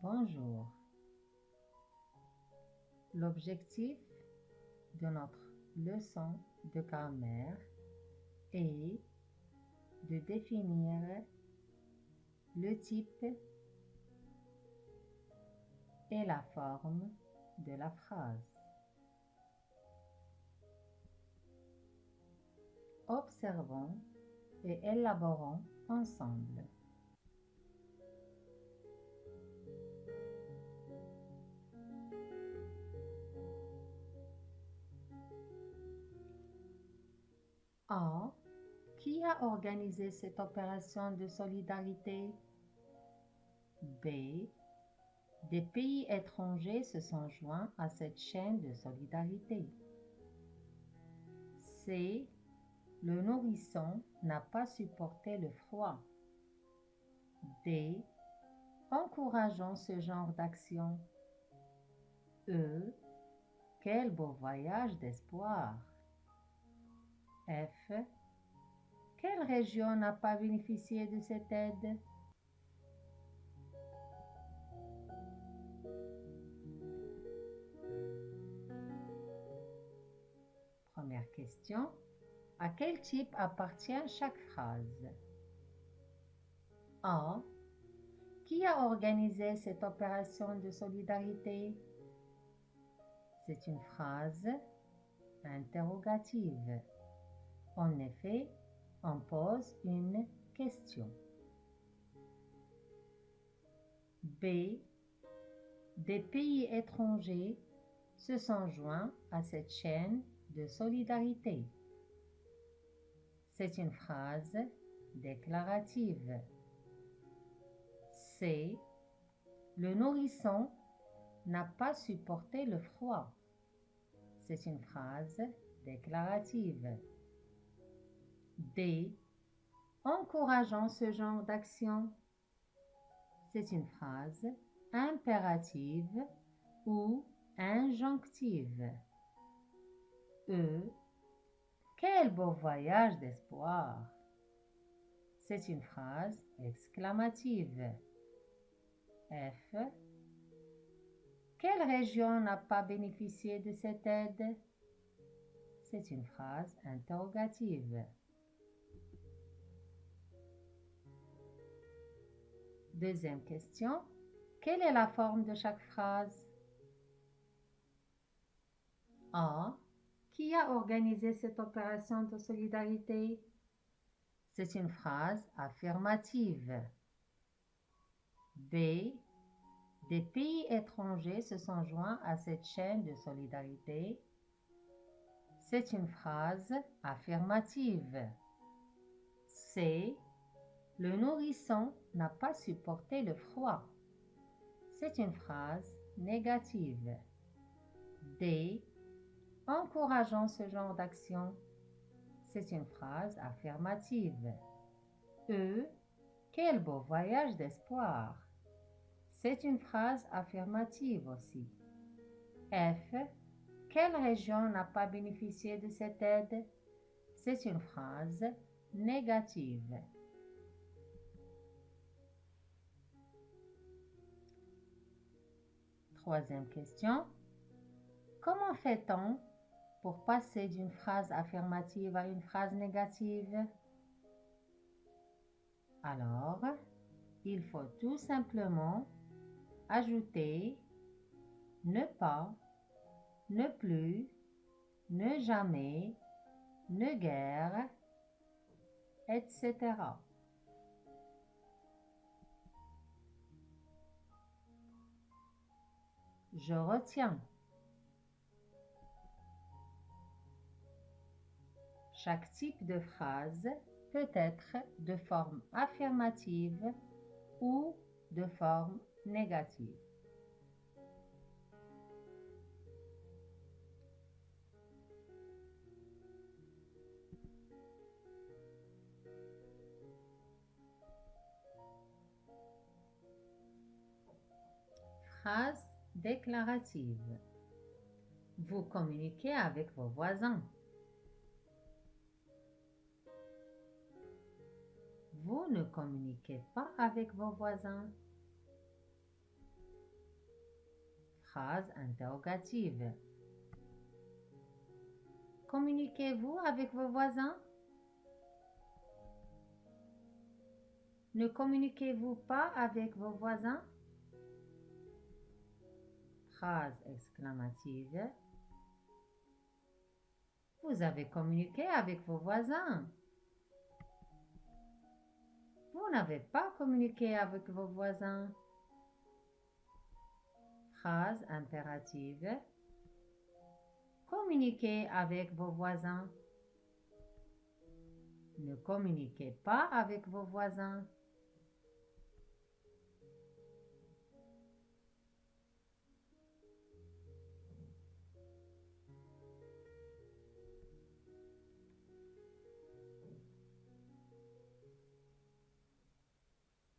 Bonjour. L'objectif de notre leçon de grammaire est de définir le type et la forme de la phrase. Observons et élaborons ensemble. A. Qui a organisé cette opération de solidarité? B. Des pays étrangers se sont joints à cette chaîne de solidarité. C. Le nourrisson n'a pas supporté le froid. D. Encourageons ce genre d'action. E. Quel beau voyage d'espoir. F. Quelle région n'a pas bénéficié de cette aide? Première question. À quel type appartient chaque phrase? A. Qui a organisé cette opération de solidarité? C'est une phrase interrogative. En effet, on pose une question. B. Des pays étrangers se sont joints à cette chaîne de solidarité. C'est une phrase déclarative. C. Le nourrisson n'a pas supporté le froid. C'est une phrase déclarative. D. Encourageons ce genre d'action. C'est une phrase impérative ou injonctive. E. Quel beau voyage d'espoir. C'est une phrase exclamative. F. Quelle région n'a pas bénéficié de cette aide? C'est une phrase interrogative. Deuxième question. Quelle est la forme de chaque phrase? A. Qui a organisé cette opération de solidarité? C'est une phrase affirmative. B. Des pays étrangers se sont joints à cette chaîne de solidarité. C'est une phrase affirmative. C. Le nourrisson n'a pas supporté le froid. C'est une phrase négative. D. Encourageons ce genre d'action. C'est une phrase affirmative. E. Quel beau voyage d'espoir. C'est une phrase affirmative aussi. F. Quelle région n'a pas bénéficié de cette aide? C'est une phrase négative. Troisième question. Comment fait-on pour passer d'une phrase affirmative à une phrase négative? Alors, il faut tout simplement ajouter ne pas, ne plus, ne jamais, ne guère, etc. Je retiens. Chaque type de phrase peut être de forme affirmative ou de forme négative. Phrase déclarative. Vous communiquez avec vos voisins. Vous ne communiquez pas avec vos voisins. phrase interrogative. Communiquez-vous avec vos voisins? Ne communiquez-vous pas avec vos voisins? Phrase exclamative. Vous avez communiqué avec vos voisins. Vous n'avez pas communiqué avec vos voisins. Phrase impérative. Communiquez avec vos voisins. Ne communiquez pas avec vos voisins.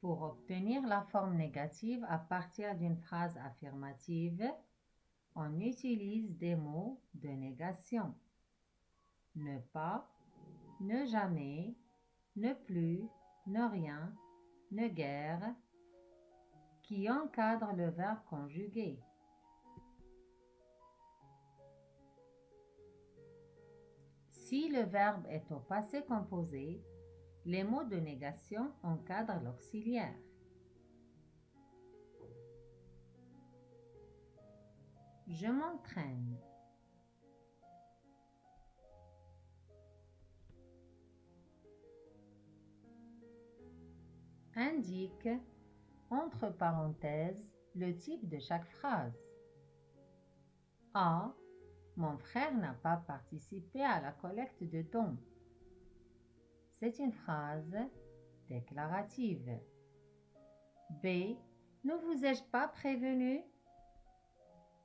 Pour obtenir la forme négative à partir d'une phrase affirmative, on utilise des mots de négation. Ne pas, ne jamais, ne plus, ne rien, ne guère, qui encadrent le verbe conjugué. Si le verbe est au passé composé, les mots de négation encadrent l'auxiliaire. Je m'entraîne. Indique, entre parenthèses, le type de chaque phrase. A. Mon frère n'a pas participé à la collecte de dons. C'est une phrase déclarative. B. Ne vous ai-je pas prévenu?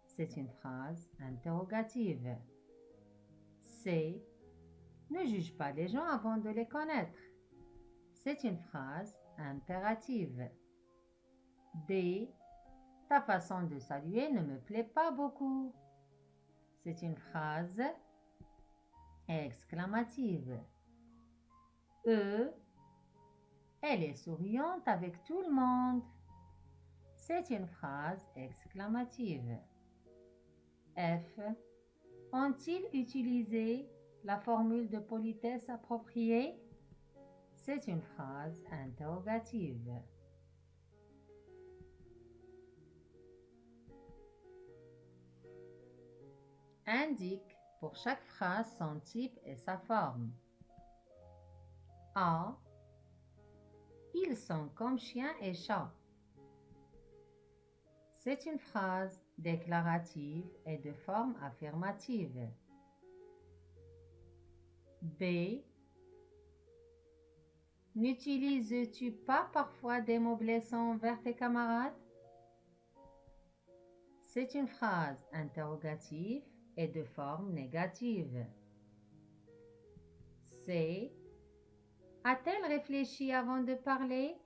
C'est une phrase interrogative. C. Ne juge pas les gens avant de les connaître. C'est une phrase impérative. D. Ta façon de saluer ne me plaît pas beaucoup. C'est une phrase exclamative. E. Elle est souriante avec tout le monde. C'est une phrase exclamative. F. Ont-ils utilisé la formule de politesse appropriée? C'est une phrase interrogative. Indique pour chaque phrase son type et sa forme. A. Ils sont comme chiens et chats. C'est une phrase déclarative et de forme affirmative. B. N'utilises-tu pas parfois des mots blessants envers tes camarades? C'est une phrase interrogative et de forme négative. C. A-t-elle réfléchi avant de parler?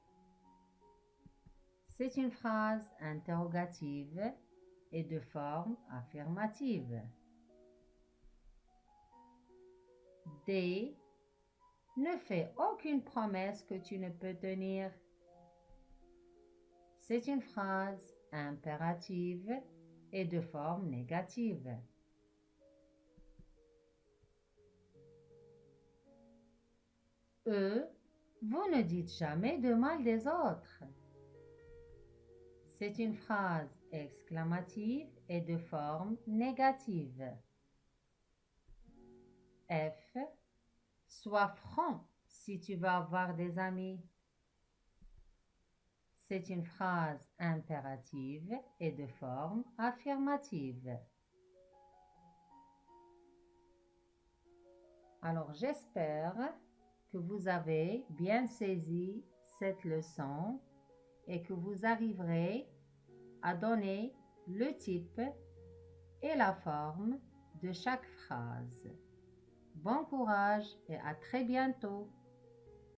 C'est une phrase interrogative et de forme affirmative. D. Ne fais aucune promesse que tu ne peux tenir. C'est une phrase impérative et de forme négative. E. Vous ne dites jamais de mal des autres. C'est une phrase exclamative et de forme négative. F. Sois franc si tu veux avoir des amis. C'est une phrase impérative et de forme affirmative. Alors j'espère que vous avez bien saisi cette leçon et que vous arriverez à donner le type et la forme de chaque phrase. Bon courage et à très bientôt!